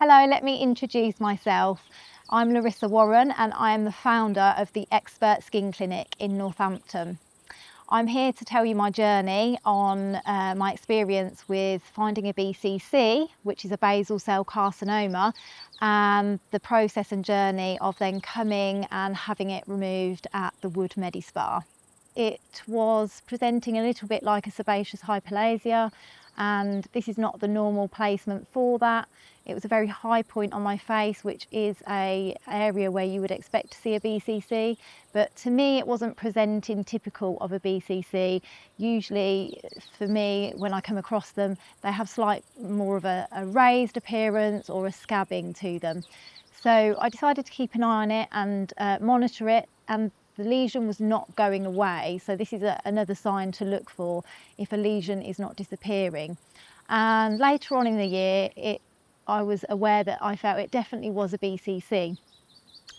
Hello, let me introduce myself. I'm Larrisa Warren and I am the founder of the Expert Skin Clinic in Northampton. I'm here to tell you my journey on my experience with finding a BCC, which is a basal cell carcinoma, and the process and journey of then coming and having it removed at the Wood Medispa. It was presenting a little bit like a sebaceous hyperplasia, and this is not the normal placement for that. It was a very high point on my face, which is an area where you would expect to see a BCC, but to me it wasn't presenting typical of a BCC. Usually for me, when I come across them, they have slight more of a raised appearance or a scabbing to them. So I decided to keep an eye on it and monitor it, and the lesion was not going away. So this is another sign to look for if a lesion is not disappearing. And later on in the year, I was aware that I felt it definitely was a BCC.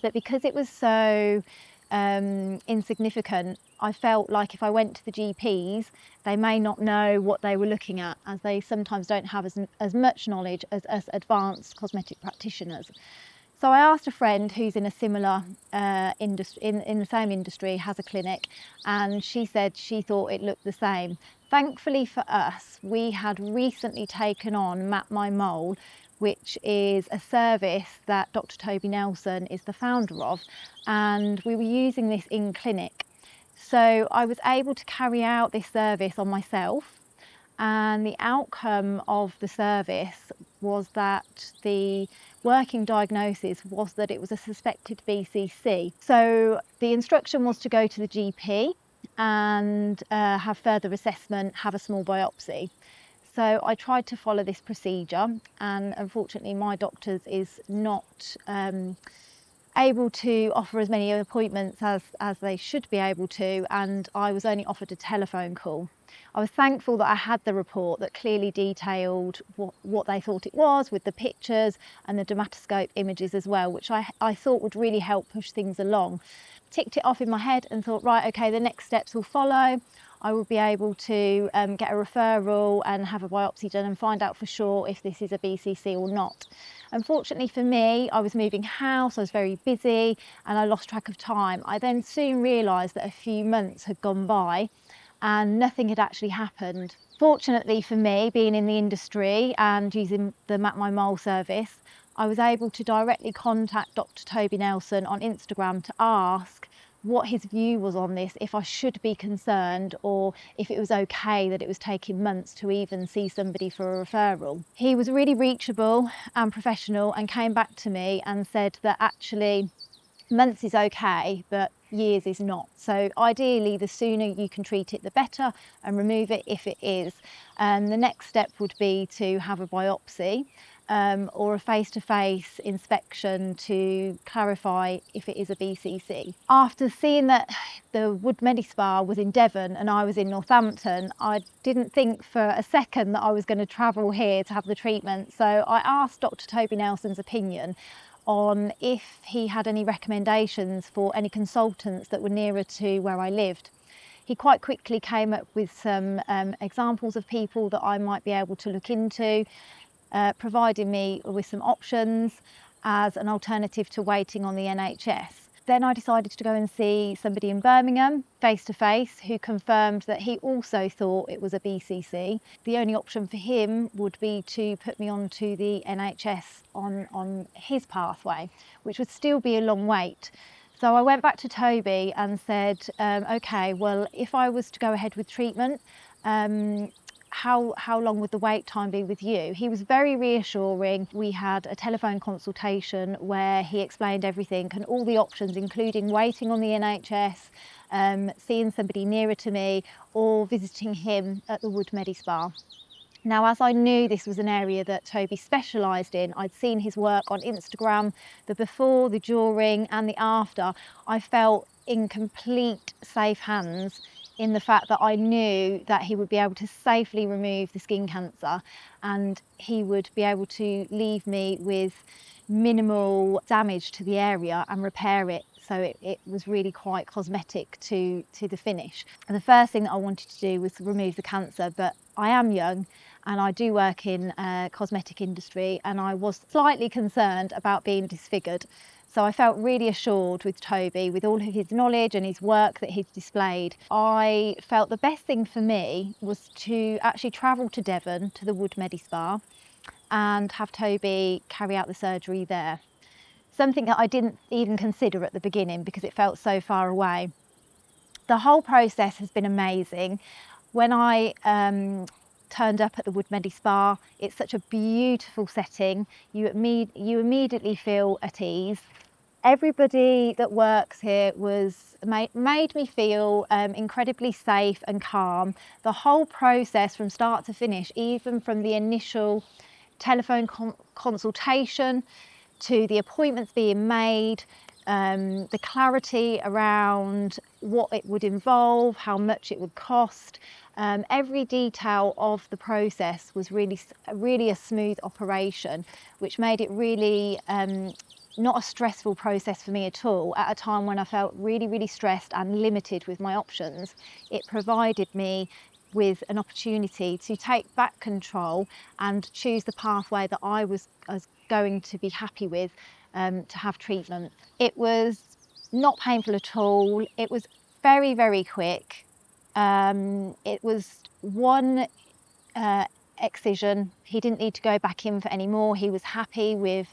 But because it was so insignificant, I felt like if I went to the GPs, they may not know what they were looking at, as they sometimes don't have as much knowledge as us advanced cosmetic practitioners. So I asked a friend who's in a similar industry, in the same industry, has a clinic, and she said she thought it looked the same. Thankfully for us, we had recently taken on Map My Mole, which is a service that Dr Toby Nelson is the founder of, and we were using this in clinic. So I was able to carry out this service on myself, and the outcome of the service was that the working diagnosis was that it was a suspected BCC. So the instruction was to go to the GP and have further assessment, have a small biopsy. So I tried to follow this procedure, and unfortunately my doctor's is not able to offer as many appointments as they should be able to, and I was only offered a telephone call. I was thankful that I had the report that clearly detailed what they thought it was, with the pictures and the dermatoscope images as well, which I thought would really help push things along. Ticked it off in my head and thought, right, okay, the next steps will follow. I will be able to get a referral and have a biopsy done and find out for sure if this is a BCC or not. Unfortunately for me, I was moving house, I was very busy, and I lost track of time. I then soon realised that a few months had gone by and nothing had actually happened. Fortunately for me, being in the industry and using the Map My Mole service, I was able to directly contact Dr Toby Nelson on Instagram to ask what his view was on this, if I should be concerned or if it was okay that it was taking months to even see somebody for a referral. He was really reachable and professional and came back to me and said that actually months is okay, but years is not. So ideally, the sooner you can treat it, the better, and remove it if it is. And the next step would be to have a biopsy or a face-to-face inspection to clarify if it is a BCC. After seeing that the Wood Medispa was in Devon and I was in Northampton, I didn't think for a second that I was going to travel here to have the treatment. So I asked Dr Toby Nelson's opinion on if he had any recommendations for any consultants that were nearer to where I lived. He quite quickly came up with some examples of people that I might be able to look into, providing me with some options as an alternative to waiting on the NHS. Then I decided to go and see somebody in Birmingham face to face who confirmed that he also thought it was a BCC. The only option for him would be to put me onto the NHS on his pathway, which would still be a long wait. So I went back to Toby and said, okay, well, if I was to go ahead with treatment, how long would the wait time be with you? He was very reassuring. We had a telephone consultation where he explained everything and all the options, including waiting on the NHS, seeing somebody nearer to me, or visiting him at the Wood Medispa. Now, as I knew this was an area that Toby specialised in, I'd seen his work on Instagram, the before, the during and the after. I felt in complete safe hands in the fact that I knew that he would be able to safely remove the skin cancer and he would be able to leave me with minimal damage to the area and repair it. So it was really quite cosmetic to the finish. And the first thing that I wanted to do was remove the cancer, but I am young and I do work in cosmetic industry, and I was slightly concerned about being disfigured. So I felt really assured with Toby, with all of his knowledge and his work that he's displayed. I felt the best thing for me was to actually travel to Devon to the Wood Medi Spa and have Toby carry out the surgery there. Something that I didn't even consider at the beginning because it felt so far away. The whole process has been amazing. When I turned up at the Wood Medi Spa, it's such a beautiful setting. You immediately feel at ease. Everybody that works here made me feel incredibly safe and calm. The whole process from start to finish, even from the initial telephone consultation to the appointments being made, the clarity around what it would involve, how much it would cost, every detail of the process was really a smooth operation, which made it really not a stressful process for me at all. At a time when I felt really stressed and limited with my options, it provided me with an opportunity to take back control and choose the pathway that I was going to be happy with to have treatment. It was not painful at all. It was very quick. It was one excision. He didn't need to go back in for any more. He was happy with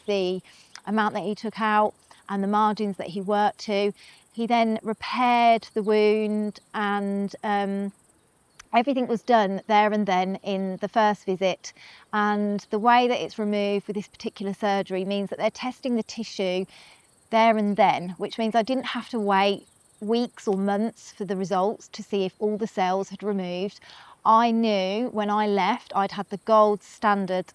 the amount that he took out and the margins that he worked to. He then repaired the wound, and everything was done there and then in the first visit. And the way that it's removed with this particular surgery means that they're testing the tissue there and then, which means I didn't have to wait weeks or months for the results to see if all the cells had removed. I knew when I left I'd had the gold standard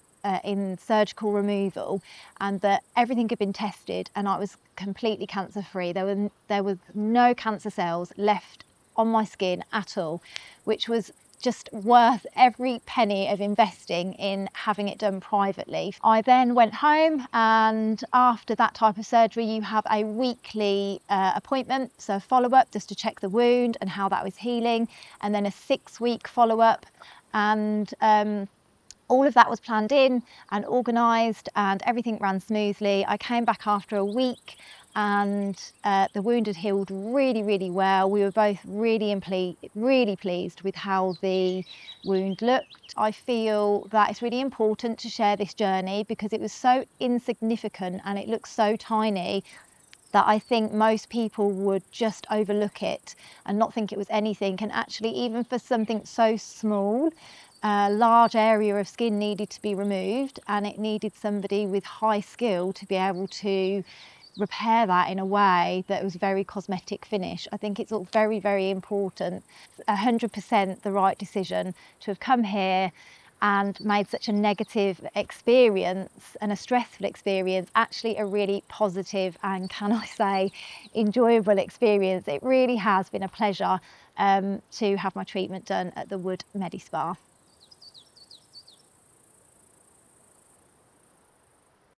in surgical removal, and that everything had been tested and I was completely cancer free. There was no cancer cells left on my skin at all, which was just worth every penny of investing in having it done privately. I then went home, and after that type of surgery you have a weekly appointment, so a follow-up just to check the wound and how that was healing, and then a 6-week follow-up, and all of that was planned in and organised, and everything ran smoothly. I came back after a week, and the wound had healed really well. We were both really pleased with how the wound looked. I feel that it's really important to share this journey because it was so insignificant and it looks so tiny that I think most people would just overlook it and not think it was anything. And actually, even for something so small, a large area of skin needed to be removed, and it needed somebody with high skill to be able to repair that in a way that was very cosmetic finish. I think it's all very important. 100% the right decision to have come here and made such a negative experience and a stressful experience actually a really positive and, can I say, enjoyable experience. It really has been a pleasure to have my treatment done at the Wood Medi Spa.